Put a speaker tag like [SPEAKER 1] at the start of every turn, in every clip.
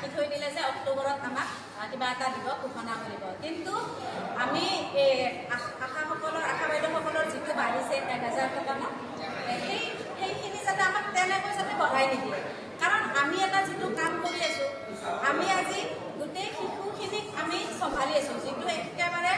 [SPEAKER 1] ৰাখি থৈ দিলে যে অক্টোবৰত আমাক কিবা এটা দিব, ঘোষণা কৰিব। কিন্তু আমি আশা বাইদেউসকলৰ যিটো বাঢ়িছে 1000 টকা ন, সেইখিনি যাতে আমাক তেনেকৈ যাতে বঢ়াই নিদিয়ে। কাৰণ আমি এটা যিটো কাম কৰি আছোঁ, আমি আজি গোটেই শিশুখিনিক আমি চম্ভালি আছোঁ, যিটো একেবাৰে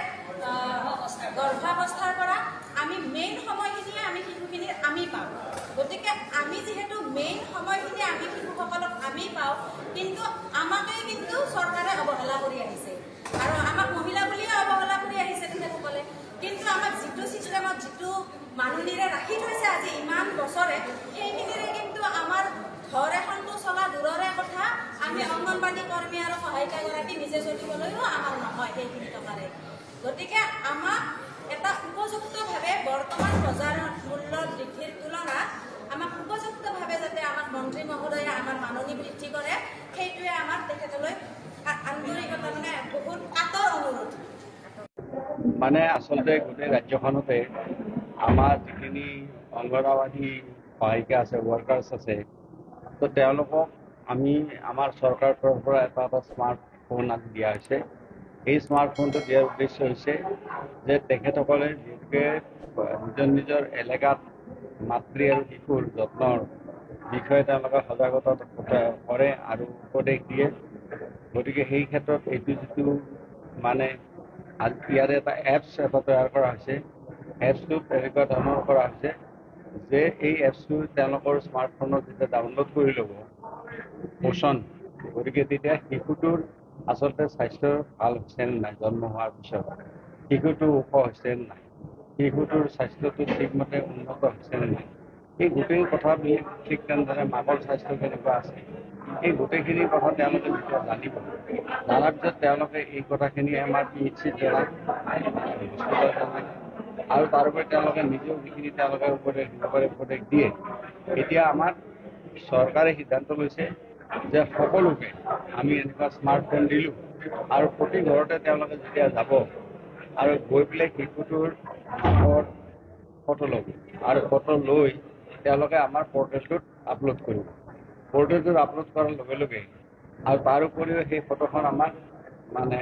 [SPEAKER 1] গৰ্ভাৱস্থাৰ পৰা আমি মেইন সময়খিনিয়ে আমি শিশুখিনি আমি পাওঁ। গতিকে আমি যিহেতু মেইন সময়খিনি আমি শিশুসকলক আমি পাওঁ, কিন্তু আমাকে কিন্তু চৰকাৰে অৱহেলা কৰি আহিছে আৰু আমাক মহিলা বুলিয়ে অৱহেলা কৰি আহিছে তেখেতসকলে। কিন্তু আমাক যিটো ছিষ্টেমত যিটো মানুহনীৰে ৰাখি থৈছে আজি ইমান বছৰে, সেইখিনিৰে কিন্তু আমাৰ ঘৰ এখনটো চলা দূৰৰে কথা, আমি অংগনবাড়ী কৰ্মী আৰু সহায়িকাগৰাকী নিজে চলিবলৈও আমাৰ নহয় সেইখিনি টকাৰে। গতিকে আমাক এটা উপযুক্তভাৱে বৰ্তমান বজাৰ মূল্য বৃদ্ধিৰ তুলনাত আমাক উপযুক্তভাৱে যাতে আমাক মন্ত্ৰী মহোদয়ে আমাৰ মাননি বৃদ্ধি কৰে, সেইটোৱে আমাক তেখেতলৈ আন্তৰিকতা মানে বহুত কাতৰ অনুৰোধ।
[SPEAKER 2] মানে আচলতে গোটেই ৰাজ্যখনতে আমাৰ যিখিনি অংগনবাড়ী সহায়িকা আছে, ৱৰ্কাৰ্ছ আছে, তো তেওঁলোকক আমি আমাৰ চৰকাৰৰ তৰফৰ পৰা এটা স্মাৰ্টফোন দিয়া হৈছে। এই স্মাৰ্টফোনটো দিয়াৰ উদ্দেশ্য হৈছে যে তেখেতসকলে যিহেতুকে নিজৰ এলেকাত মাতৃ আৰু শিশুৰ যত্নৰ বিষয়ে তেওঁলোকে সজাগতা কৰে আৰু উপদেশ দিয়ে। গতিকে সেই ক্ষেত্ৰত এইটো যিটো মানে ইয়াৰে এটা এপছ এটা তৈয়াৰ কৰা হৈছে, এপছটোত এনেকুৱা ধৰণৰ কৰা হৈছে যে এই এপছটো তেওঁলোকৰ স্মাৰ্টফোনত যেতিয়া ডাউনলোড কৰি ল'ব পোষণ, গতিকে তেতিয়া শিশুটোৰ আচলতে স্বাস্থ্য ভাল হৈছে নে নাই, জন্ম হোৱাৰ পিছত শিশুটো ওখ হৈছে নে নাই, শিশুটোৰ স্বাস্থ্যটো ঠিকমতে উন্নত হৈছে নে নাই, এই গোটেই কথাবিলাক ঠিক তেনেদৰে মাকৰ স্বাস্থ্য কেনেকুৱা আছে, এই গোটেইখিনি কথা তেওঁলোকে যেতিয়া জানিব, জনাৰ পিছত তেওঁলোকে এই কথাখিনি আমাৰ PHCত জনায়, হস্পিটেলত জনায় আৰু তাৰোপৰি তেওঁলোকে নিজেও যিখিনি তেওঁলোকে উপদেশ দিব পাৰে উপদেশ দিয়ে। এতিয়া আমাৰ চৰকাৰে সিদ্ধান্ত লৈছে যে সকলোকে আমি এনেকুৱা স্মাৰ্টফোন দিলোঁ আৰু প্ৰতি ঘৰতে তেওঁলোকে যেতিয়া যাব আৰু গৈ পেলাই শিশুটোৰ মাকৰ ফটো ল'ব আৰু ফটো লৈ তেওঁলোকে আমাৰ পৰ্টেলটোত আপলোড কৰিব। পৰ্টেলটোত আপলোড কৰাৰ লগে লগে আৰু তাৰ উপৰিও সেই ফটোখন আমাক মানে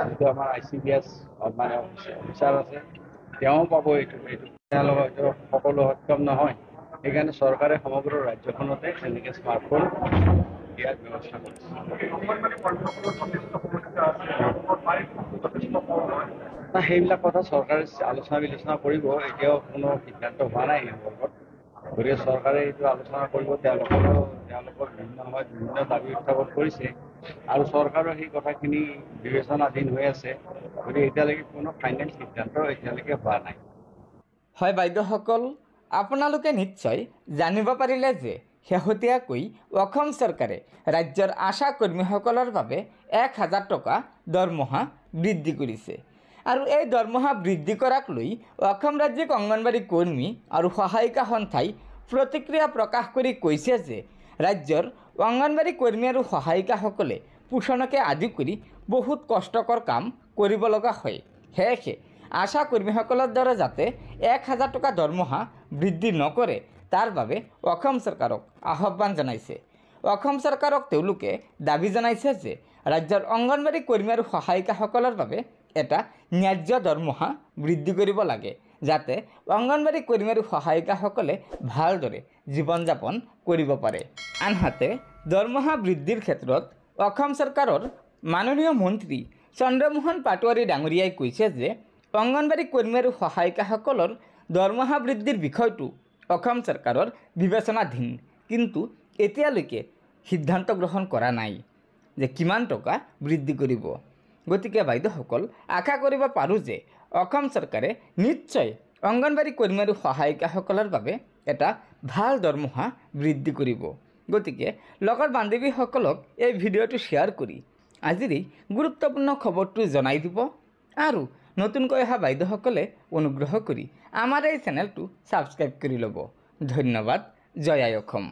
[SPEAKER 2] যিটো আমাৰ ICDS মানে অফিচাৰ আছে তেওঁ পাব। এইটো তেওঁলোকৰ সকলো সক্ষম নহয়, সেইকাৰণে চৰকাৰে সমগ্ৰ ৰাজ্যখনতে এনেকৈ স্মাৰ্টফোন দিয়াৰ ব্যৱস্থা কৰিছে। সেইবিলাক কথা চৰকাৰে আলোচনা বিলোচনা কৰিব, এতিয়াও কোনো সিদ্ধান্ত হোৱা নাই এই সন্দৰ্ভত। গতিকে চৰকাৰে এইটো আলোচনা কৰিব, তেওঁলোকৰ বিভিন্ন সময়ত বিভিন্ন দাবী উত্থাপন কৰিছে আৰু চৰকাৰৰ সেই কথাখিনি বিবেচনাধীন হৈ আছে। গতিকে এতিয়ালৈকে কোনো ফাইনেল সিদ্ধান্ত এতিয়ালৈকে হোৱা নাই।
[SPEAKER 3] হয় বাইদেউসকল, আপোনালোকে নিশ্চয় জানিব পাৰিলে যে শেহতীয়াকৈ অসম চৰকাৰে ৰাজ্যৰ আশা কৰ্মীসকলৰ বাবে 1000 টকা দৰমহা বৃদ্ধি কৰিছে আৰু এই দৰমহা বৃদ্ধি কৰাক লৈ অসম ৰাজ্যিক অংগনবাড়ী কৰ্মী আৰু সহায়িকা সন্থাই প্ৰতিক্ৰিয়া প্ৰকাশ কৰি কৈছে যে ৰাজ্যৰ অংগনবাড়ী কৰ্মী আৰু সহায়িকাসকলে পোষণকে আদি কৰি বহুত কষ্টকৰ কাম কৰিব লগা হয়। সেয়েহে আশা কৰ্মীসকলৰ দ্বাৰা যাতে 1000 টকা দৰমহা বৃদ্ধি নকৰে তাৰ বাবে অসম চৰকাৰক আহ্বান জনাইছে। অসম চৰকাৰক তেওঁলোকে দাবী জনাইছে যে ৰাজ্যৰ অংগনবাড়ী কৰ্মী আৰু সহায়িকাসকলৰ বাবে এটা ন্যায্য দৰমহা বৃদ্ধি কৰিব লাগে, যাতে অংগনবাড়ী কৰ্মী আৰু সহায়িকাসকলে ভালদৰে জীৱন যাপন কৰিব পাৰে। আনহাতে দৰমহা বৃদ্ধিৰ ক্ষেত্ৰত অসম চৰকাৰৰ মাননীয় মন্ত্ৰী চন্দ্ৰমোহন পাটোৱাৰী ডাঙৰীয়াই কৈছে যে অংগনবাড়ী কৰ্মী আৰু সহায়িকাসকলৰ দৰমহা বৃদ্ধিৰ বিষয়টো অসম চৰকাৰৰ বিবেচনাধীন, কিন্তু এতিয়ালৈকে সিদ্ধান্ত গ্ৰহণ কৰা নাই যে কিমান টকা বৃদ্ধি কৰিব। গতিকে বাইদেউসকল, আশা কৰিব পাৰোঁ যে অসম চৰকাৰে নিশ্চয় অংগনবাড়ী কৰ্মী আৰু সহায়িকাসকলৰ বাবে এটা ভাল দৰমহা বৃদ্ধি কৰিব। গতিকে লগৰ বান্ধৱীসকলক এই ভিডিঅ'টো শ্বেয়াৰ কৰি আজিৰ এই গুৰুত্বপূৰ্ণ খবৰটো জনাই দিব আৰু নতুনকৈ অহা বাইদেউসকলে অনুগ্ৰহ কৰি আমাৰ এই চেনেলটো ছাবস্ক্ৰাইব কৰি ল'ব। ধন্যবাদ। জয় আই অসম।